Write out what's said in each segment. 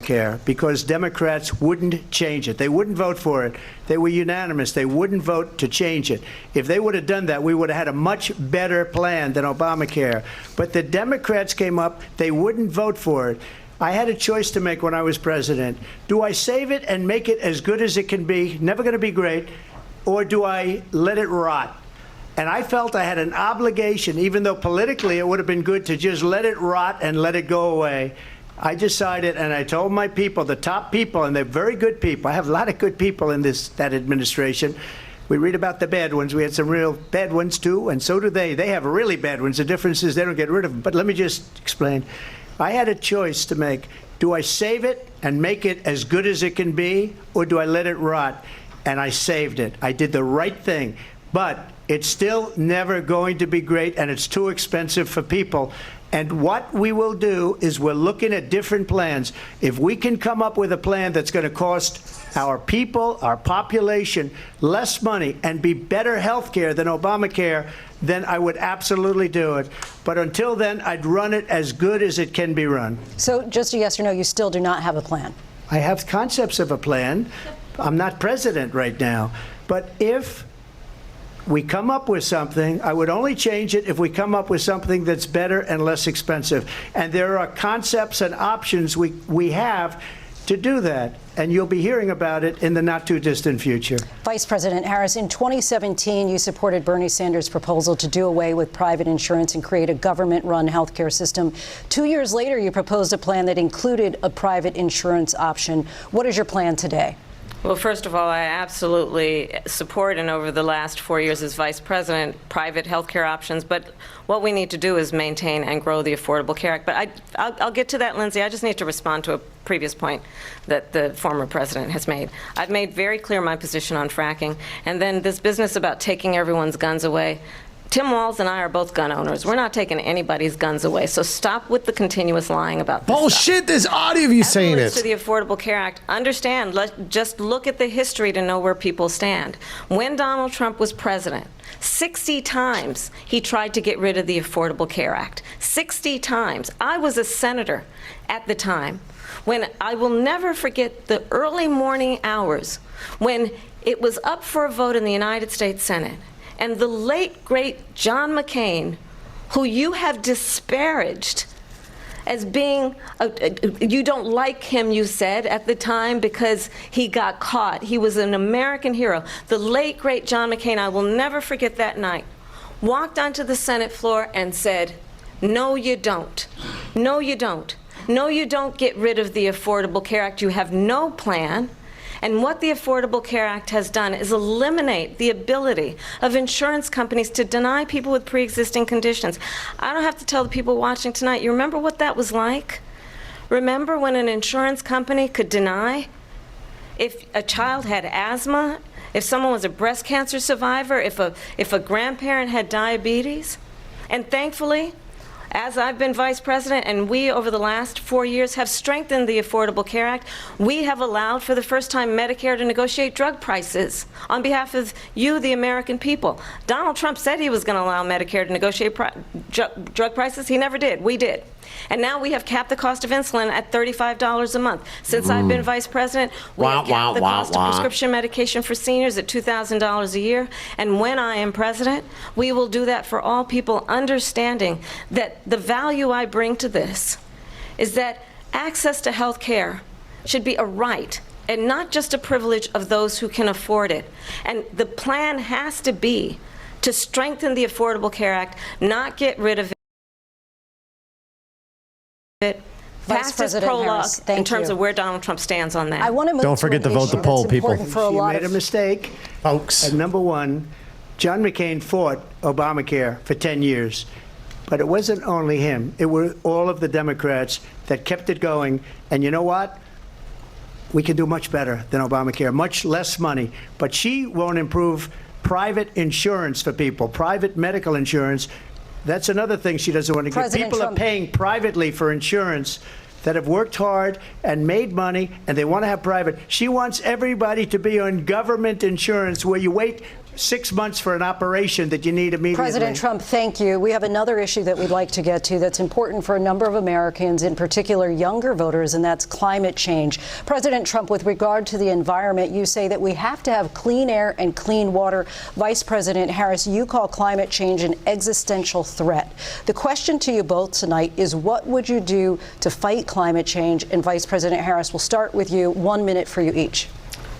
Care because Democrats wouldn't change it. They wouldn't vote for it. They were unanimous. They wouldn't vote to change it. If they would have done that, we would have had a much better plan than Obamacare. But the Democrats came up. They wouldn't vote for it. I had a choice to make when I was president. Do I save it and make it as good as it can be, never going to be great, or do I let it rot? And I felt I had an obligation, even though politically it would have been good to just let it rot and let it go away. I decided, and I told my people, the top people, and they're very good people. I have a lot of good people in that administration. We read about the bad ones. We had some real bad ones, too, and so do they. They have really bad ones. The difference is they don't get rid of them. But let me just explain. I had a choice to make. Do I save it and make it as good as it can be, or do I let it rot? And I saved it. I did the right thing. But it's still never going to be great, and it's too expensive for people. And what we will do is we're looking at different plans. If we can come up with a plan that's going to cost our people, our population, less money and be better health care than Obamacare, then I would absolutely do it. But until then, I'd run it as good as it can be run. So just a yes or no, you still do not have a plan? I have concepts of a plan. I'm not president right now. But if we come up with something, I would only change it if we come up with something that's better and less expensive. And there are concepts and options we have to do that. And you'll be hearing about it in the not too distant future. Vice President Harris, in 2017, you supported Bernie Sanders' proposal to do away with private insurance and create a government-run health care system. 2 years later, you proposed a plan that included a private insurance option. What is your plan today? Well, first of all, I absolutely support, and over the last 4 years as vice president, private health care options. But what we need to do is maintain and grow the Affordable Care Act. But I'll get to that, Lindsay. I just need to respond to a previous point that the former president has made. I've made very clear my position on fracking. And then this business about taking everyone's guns away. Tim Walz and I are both gun owners. We're not taking anybody's guns away. So stop with the continuous lying about this bullshit. Stuff. There's audio of you saying it. To the Affordable Care Act, understand, just look at the history to know where people stand. When Donald Trump was president, 60 times he tried to get rid of the Affordable Care Act. 60 times. I was a senator at the time when I will never forget the early morning hours when it was up for a vote in the United States Senate. And the late, great John McCain, who you have disparaged as being, you don't like him, you said, at the time because he got caught. He was an American hero. The late, great John McCain, I will never forget that night, walked onto the Senate floor and said, no, you don't. No, you don't. No, you don't get rid of the Affordable Care Act. You have no plan. And what the Affordable Care Act has done is eliminate the ability of insurance companies to deny people with pre-existing conditions. I don't have to tell the people watching tonight, you remember what that was like? Remember when an insurance company could deny if a child had asthma, if someone was a breast cancer survivor, if a grandparent had diabetes? And thankfully, as I've been vice president, and we over the last 4 years have strengthened the Affordable Care Act, we have allowed for the first time Medicare to negotiate drug prices on behalf of you, the American people. Donald Trump said he was going to allow Medicare to negotiate drug prices. He never did. We did. And now we have capped the cost of insulin at $35 a month. Since I've been vice president, we have capped the cost of prescription medication for seniors at $2,000 a year. And when I am president, we will do that for all people, understanding that the value I bring to this is that access to health care should be a right and not just a privilege of those who can afford it. And the plan has to be to strengthen the Affordable Care Act, not get rid of it. Vice President Harris, thank you. In terms of where Donald Trump stands on that. I want to move Don't forget to vote the poll, people. She made a mistake, folks. And number one, John McCain fought Obamacare for 10 years. But it wasn't only him. It were all of the Democrats that kept it going. And you know what? We can do much better than Obamacare, much less money. But she won't improve private insurance for people, private medical insurance. That's another thing she doesn't want to get. People are paying privately for insurance that have worked hard and made money, and they want to have private. She wants everybody to be on government insurance where you wait 6 months for an operation that you need immediately. President Trump, thank you. We have another issue that we'd like to get to that's important for a number of Americans, in particular younger voters, and that's climate change. President Trump, with regard to the environment, you say that we have to have clean air and clean water. Vice President Harris, you call climate change an existential threat. The question to you both tonight is, what would you do to fight climate change? And Vice President Harris, we'll start with you. 1 minute for you each.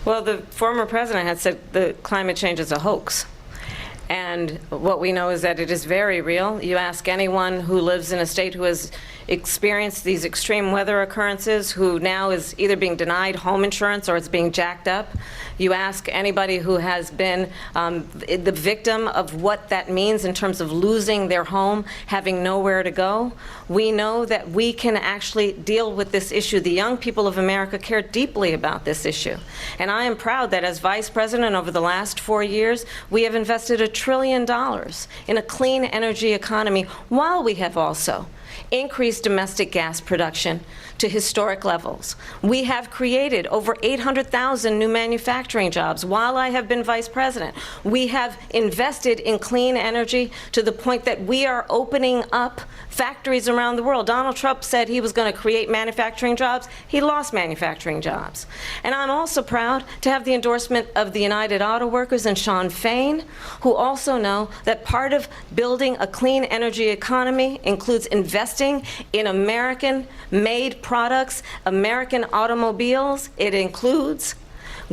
Well, the former president had said that climate change is a hoax. And what we know is that it is very real. You ask anyone who lives in a state who has experienced these extreme weather occurrences, who now is either being denied home insurance or it's being jacked up. You ask anybody who has been the victim of what that means in terms of losing their home, having nowhere to go. We know that we can actually deal with this issue. The young people of America care deeply about this issue. And I am proud that as vice president over the last 4 years, we have invested $1 trillion in a clean energy economy, while we have also increased domestic gas production to historic levels. We have created over 800,000 new manufacturing jobs while I have been vice president. We have invested in clean energy to the point that we are opening up factories around the world. Donald Trump said he was going to create manufacturing jobs. He lost manufacturing jobs. And I'm also proud to have the endorsement of the United Auto Workers and Sean Fain, who also know that part of building a clean energy economy includes investing in American-made products, American automobiles. It includes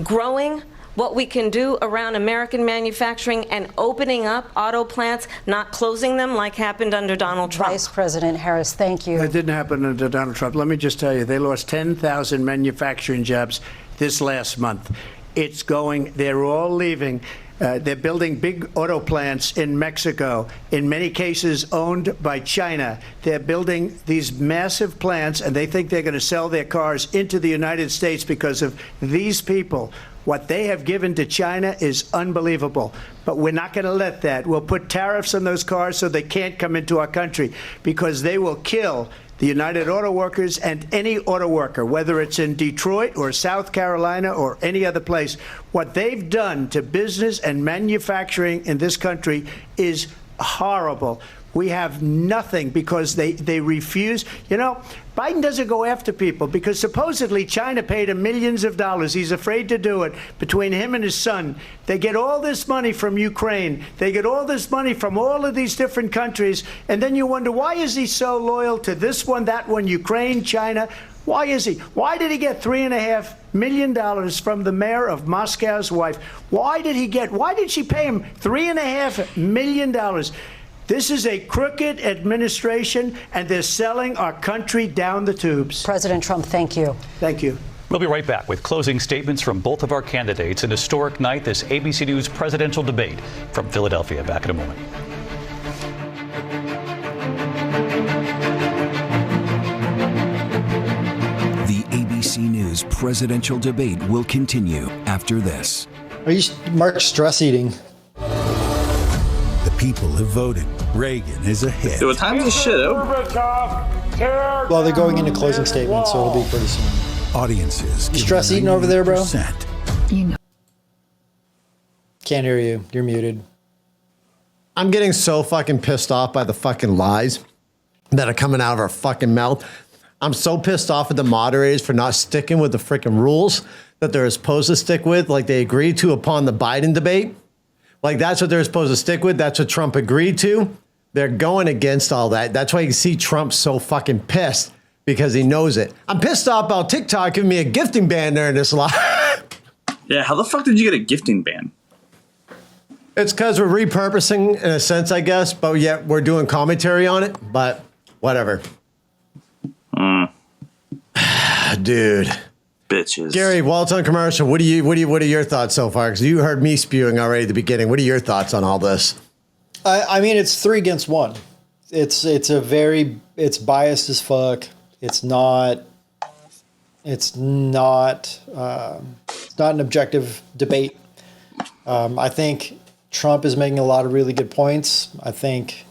growing what we can do around American manufacturing and opening up auto plants, not closing them like happened under Donald Trump. Vice President Harris, thank you. That didn't happen under Donald Trump. Let me just tell you, they lost 10,000 manufacturing jobs this last month. It's going, they're all leaving. They're building big auto plants in Mexico, in many cases owned by China. They're building these massive plants, and they think they're going to sell their cars into the United States because of these people. What they have given to China is unbelievable. But we're not going to let that. We'll put tariffs on those cars so they can't come into our country, because they will kill the United Auto Workers and any auto worker, whether it's in Detroit or South Carolina or any other place. What they've done to business and manufacturing in this country is horrible. We have nothing because they refuse. You know, Biden doesn't go after people because supposedly China paid him millions of dollars. He's afraid to do it. Between him and his son, they get all this money from Ukraine. They get all this money from all of these different countries. And then you wonder, why is he so loyal to this one, that one, Ukraine, China? Why is he? Why did he get $3.5 million from the mayor of Moscow's wife? Why did she pay him $3.5 million? This is a crooked administration, and they're selling our country down the tubes. President Trump, thank you. Thank you. We'll be right back with closing statements from both of our candidates. An historic night, this ABC News presidential debate from Philadelphia. Back in a moment. The ABC News presidential debate will continue after this. Are you Mark stress eating? The people have voted. Reagan is ahead. What time is this shit over? Well, they're going into closing statements, so it'll be pretty soon. Audiences. You stress eating over there, bro? 98%. You know. Can't hear you. You're muted. I'm getting so fucking pissed off by the fucking lies that are coming out of our fucking mouth. I'm so pissed off at the moderators for not sticking with the freaking rules that they're supposed to stick with, like they agreed to upon the Biden debate. Like, that's what they're supposed to stick with. That's what Trump agreed to. They're going against all that. That's why you see Trump so fucking pissed, because he knows it. I'm pissed off about TikTok giving me a gifting ban during this live. Yeah, how the fuck did you get a gifting ban? It's because we're repurposing in a sense, I guess, but yet we're doing commentary on it. But whatever. Dude. Bitches. Gary, while it's on commercial, what are your thoughts so far? Because you heard me spewing already at the beginning. What are your thoughts on all this? I mean, it's 3 against 1. It's biased as fuck. It's not an objective debate. I think Trump is making a lot of really good points. I think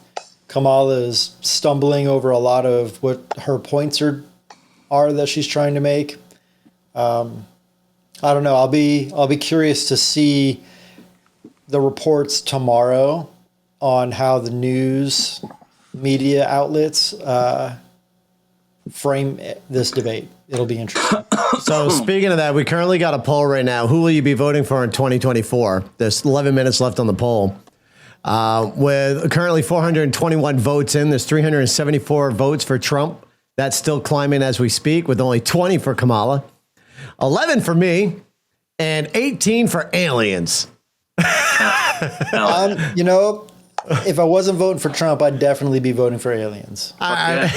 Kamala is stumbling over a lot of what her points are that she's trying to make. I don't know. I'll be curious to see the reports tomorrow on how the news media outlets frame this debate. It'll be interesting. So speaking of that, we currently got a poll right now. Who will you be voting for in 2024? There's 11 minutes left on the poll. With currently 421 votes in, there's 374 votes for Trump. That's still climbing as we speak, with only 20 for Kamala, 11 for me, and 18 for aliens. You know, if I wasn't voting for Trump, I'd definitely be voting for aliens. I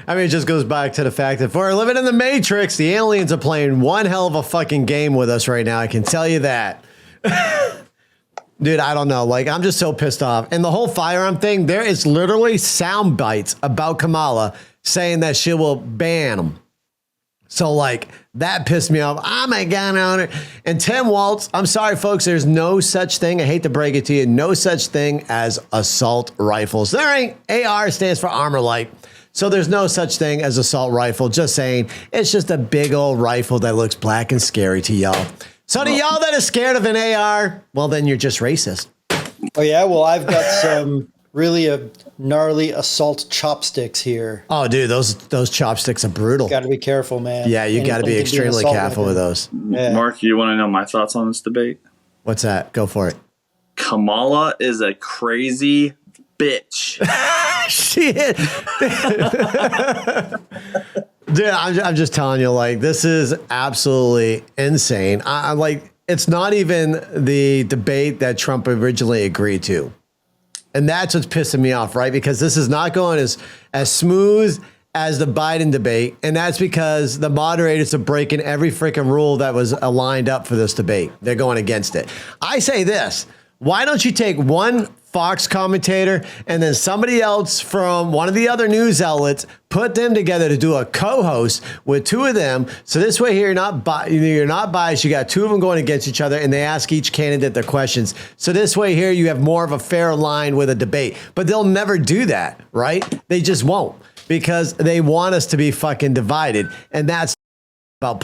mean, it just goes back to the fact that if we're living in the Matrix, the aliens are playing one hell of a fucking game with us right now. I can tell you that. Dude, I don't know. Like, I'm just so pissed off. And the whole firearm thing, there is literally sound bites about Kamala saying that she will ban them. So, like, that pissed me off. I'm a gun owner. And Tim Waltz, I'm sorry, folks, there's no such thing. I hate to break it to you. No such thing as assault rifles. There ain't. AR stands for armor light. So there's no such thing as assault rifle. Just saying, it's just a big old rifle that looks black and scary to y'all. So to y'all that are scared of an AR, well, then you're just racist. Oh, yeah? Well, I've got some really gnarly assault chopsticks here. Oh, dude, those chopsticks are brutal. Got to be careful, man. Yeah, you got to be Anything can an extremely assault careful with weapon. those. Yeah. Mark, you want to know my thoughts on this debate? What's that? Go for it. Kamala is a crazy bitch. Shit. Dude, I'm just telling you, like, this is absolutely insane. I'm like, it's not even the debate that Trump originally agreed to. And that's what's pissing me off, right? Because this is not going as smooth as the Biden debate. And that's because the moderators are breaking every freaking rule that was lined up for this debate. They're going against it. I say this. Why don't you take one Fox commentator and then somebody else from one of the other news outlets, put them together to do a co-host with two of them. So this way here, you're not biased. You got two of them going against each other and they ask each candidate their questions. So this way here, you have more of a fair line with a debate, but they'll never do that, right? They just won't, because they want us to be fucking divided. And that's about